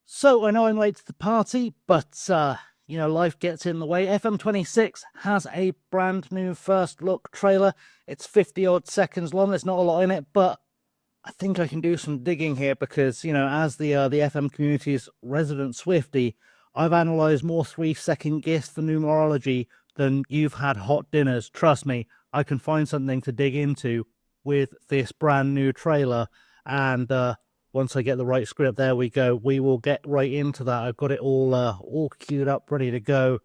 So I know I'm late to the party, but life gets in the way. FM26 has a brand new first look trailer. It's 50 odd seconds long. There's not a lot in it, but I think I can do some digging here because, as the FM community's resident Swiftie, I've analysed more 3-second GIFs for numerology than you've had hot dinners. Trust me, I can find something to dig into with this brand new trailer. And once I get the right script, there we go. We will get right into that. I've got it all queued up, ready to go,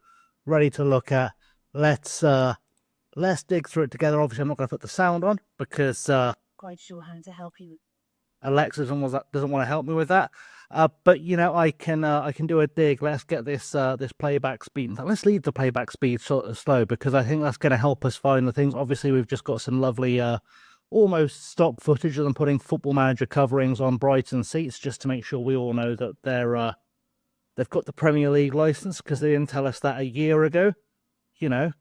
ready to look at. Let's dig through it together. Obviously, I'm not going to put the sound on because Quite sure how to help you. Alexa doesn't want to help me with that. But I can do a dig. Let's get this playback speed. Let's leave the playback speed sort of slow because I think that's going to help us find the things. Obviously, we've just got some lovely almost stock footage of them putting Football Manager coverings on Brighton seats just to make sure we all know that they've got the Premier League license because they didn't tell us that a year ago.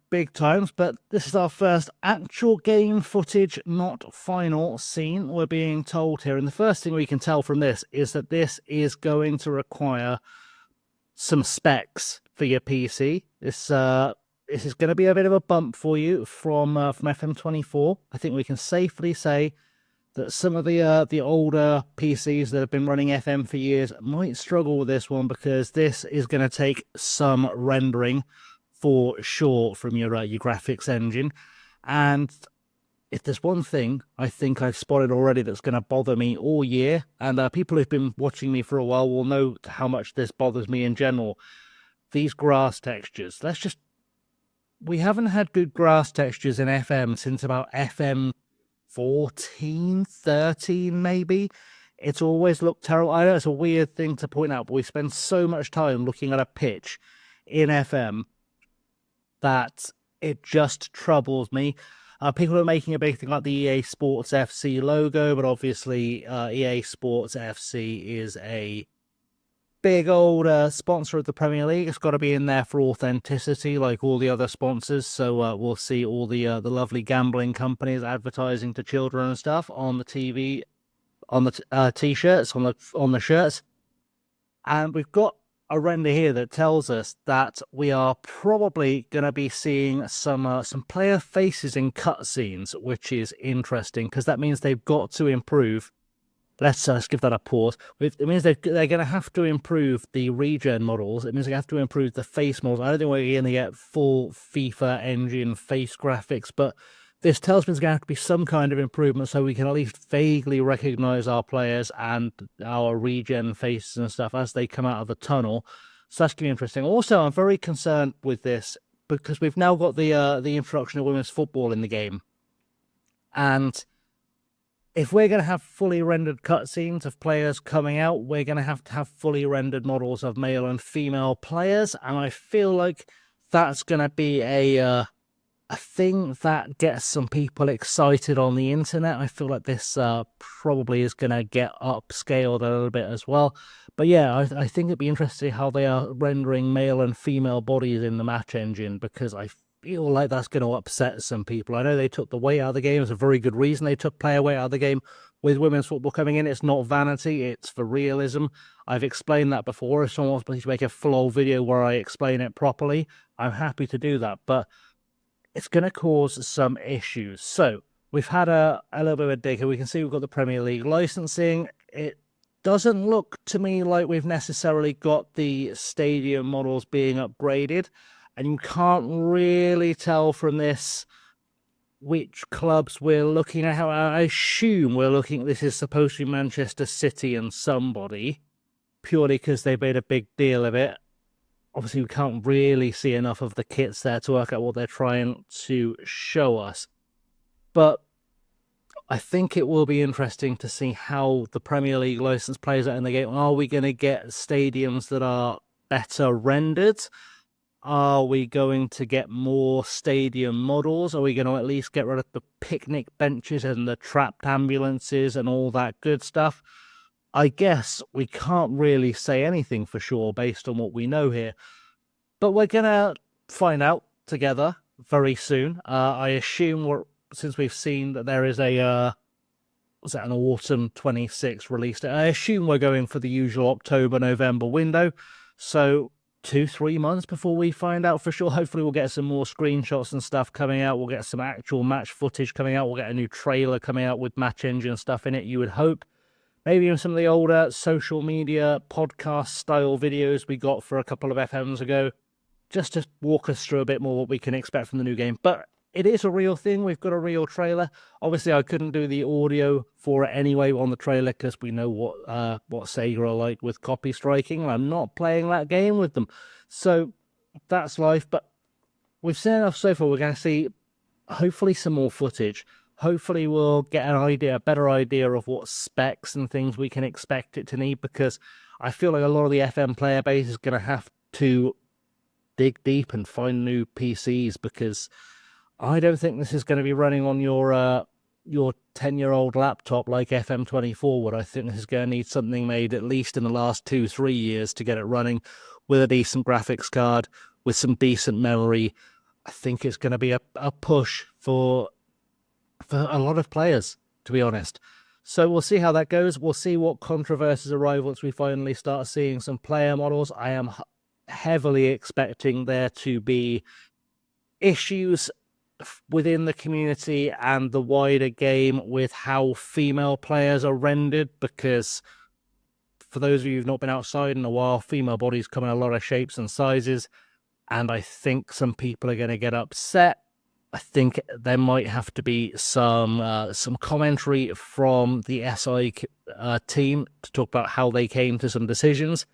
Big times, but this is our first actual game footage, not final scene, we're being told here. And the first thing we can tell from this is that this is going to require some specs for your PC. This is going to be a bit of a bump for you from FM24. I think we can safely say that some of the older PCs that have been running FM for years might struggle with this one because this is going to take some rendering for sure from your graphics engine. And if there's one thing I think I've spotted already that's going to bother me all year, and people who've been watching me for a while will know how much this bothers me in general, these grass textures. We haven't had good grass textures in FM since about FM 14, 13 maybe. It's always looked terrible. I know it's a weird thing to point out, but we spend so much time looking at a pitch in FM that it just troubles me. People are making a big thing like the EA Sports FC logo, but obviously EA Sports FC is a big old sponsor of the Premier League. It's got to be in there for authenticity, like all the other sponsors. So we'll see all the lovely gambling companies advertising to children and stuff on the TV, on the t-shirts, on the shirts, and we've got a render here that tells us that we are probably going to be seeing some player faces in cutscenes, which is interesting because that means they've got to improve. Let's give that a pause. It means they're going to have to improve the regen models. It means they have to improve the face models. I don't think we're going to get full FIFA engine face graphics, but this tells me there's going to have to be some kind of improvement so we can at least vaguely recognize our players and our regen faces and stuff as they come out of the tunnel. So that's going to be interesting. Also, I'm very concerned with this because we've now got the introduction of women's football in the game. And if we're going to have fully rendered cutscenes of players coming out, we're going to have fully rendered models of male and female players. And I feel like that's going to be a thing that gets some people excited on the internet. I feel like this probably is going to get upscaled a little bit as well. But yeah, I think it'd be interesting how they are rendering male and female bodies in the match engine because I feel like that's going to upset some people. I know they took the weight out of the game. It's a very good reason they took player weight out of the game. With women's football coming in, it's not vanity, it's for realism. I've explained that before. If someone wants me to make a full video where I explain it properly, I'm happy to do that. But it's going to cause some issues. So we've had a little bit of a dig here. We can see we've got the Premier League licensing. It doesn't look to me like we've necessarily got the stadium models being upgraded. And you can't really tell from this which clubs we're looking at. How I assume we're looking, this is supposed to be Manchester City and somebody, purely because they made a big deal of it. Obviously, we can't really see enough of the kits there to work out what they're trying to show us. But I think it will be interesting to see how the Premier League license plays out in the game. Are we going to get stadiums that are better rendered? Are we going to get more stadium models? Are we going to at least get rid of the picnic benches and the trapped ambulances and all that good stuff? I guess we can't really say anything for sure based on what we know here. But we're going to find out together very soon. I assume since we've seen that there is a was that an autumn 26 release date? I assume we're going for the usual October-November window. So 2-3 months before we find out for sure. Hopefully we'll get some more screenshots and stuff coming out. We'll get some actual match footage coming out. We'll get a new trailer coming out with match engine stuff in it, you would hope. Maybe even some of the older social media podcast style videos we got for a couple of FMs ago, just to walk us through a bit more what we can expect from the new game. But it is a real thing. We've got a real trailer. Obviously, I couldn't do the audio for it anyway on the trailer because we know what SEGA are like with copy striking, and I'm not playing that game with them. So that's life. But we've seen enough so far. We're going to see hopefully some more footage. Hopefully we'll get a better idea of what specs and things we can expect it to need, because I feel like a lot of the FM player base is going to have to dig deep and find new PCs, because I don't think this is going to be running on your 10-year-old laptop like FM24 would. I think this is going to need something made at least in the last 2-3 years to get it running with a decent graphics card, with some decent memory. I think it's going to be a push for a lot of players, to be honest. So we'll see how that goes. We'll see what controversies arrive once we finally start seeing some player models. I am heavily expecting there to be issues within the community and the wider game with how female players are rendered, because for those of you who've not been outside in a while, female bodies come in a lot of shapes and sizes, and I think some people are going to get upset. I think there might have to be some commentary from the SI team to talk about how they came to some decisions.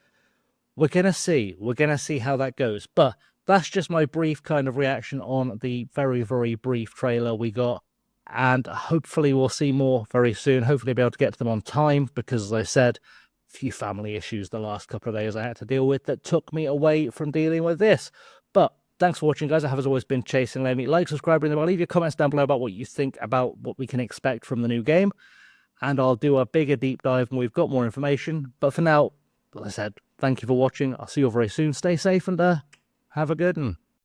We're going to see. We're going to see how that goes. But that's just my brief kind of reaction on the very, very brief trailer we got. And hopefully we'll see more very soon. Hopefully I'll be able to get to them on time, because as I said, a few family issues the last couple of days I had to deal with that took me away from dealing with this. But thanks for watching, guys. I have, as always, been Chasing Lemmy. Like, subscribe, and leave your comments down below about what you think about what we can expect from the new game. And I'll do a bigger deep dive when we've got more information. But for now, like I said, thank you for watching. I'll see you all very soon. Stay safe and have a good one.